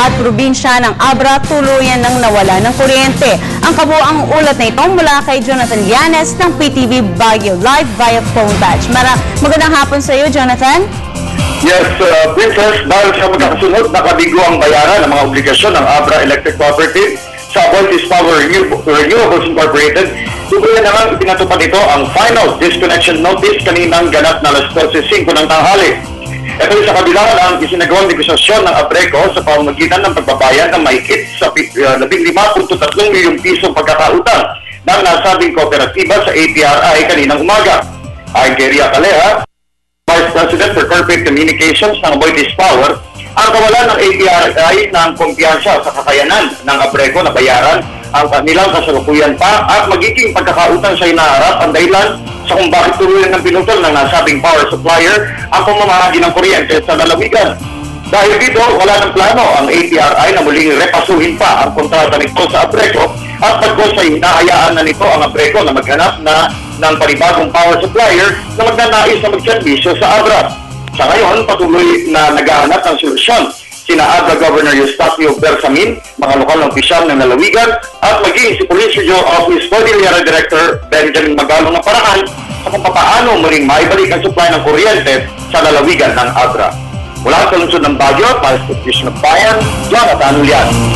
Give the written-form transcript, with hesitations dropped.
at probinsya ng Abra tuluyan ng nawala ng kuryente. Ang kabuang ulat na ito mula kay Jonathan Llanes ng PTV Baguio live via phone batch. Magandang hapon sa iyo, Jonathan. Yes, Princess, dahil sa magkakasunod, nakabigo ang bayaran ng mga obligasyon ng Abra Electric Cooperative sa Voltis Power Renewables Incorporated. Tuloy na naman ipinatupad ito ang final disconnection notice kaninang ganap na alas 12:05 ng tanghali. Ito sa kabila ng isinagawang negosasyon ng Abreco sa pamamagitan ng pagbabayad ng mahigit sa 15.3 milyong pisong pagkakautang ng nasabing kooperatiba sa APRI kaninang umaga. Ayon kay Ria Calleja, Vice President for Corporate Communications ng Voltis Power, ang kawalan ng APRI ng kumpiyansa sa kakayanan ng Abreco na bayaran ang kanilang kasalukuyan pa at magiging pagkakautang sa hinaharap ang dahilan sa kung bakit tuluyan ng pinutol ng nasabing power supplier ang pamamahagi ng kuryente sa lalawigan. Dahil dito, wala ng plano ang APRI na muling repasuhin pa ang kontrata nito sa Abreco at pagkos ay hinahayaan na nito ang Abreco na maghanap na ng panibagong power supplier na magnanais na magserbisyo sa Abra. Sa ngayon, patuloy na naghahanap ng solusyon sina Abra Governor Eustaquio Bersamin, mga lokal na opisyal ng lalawigan, at maging si Police Regional Office Cordillera Director Benjamin Magalong ng paraan sa kung paano muling maibalik ang supply ng kuryente sa lalawigan ng Abra. Mula sa lungsod ng Baguio, para sa Station of Bayan, Jonathan Llanes.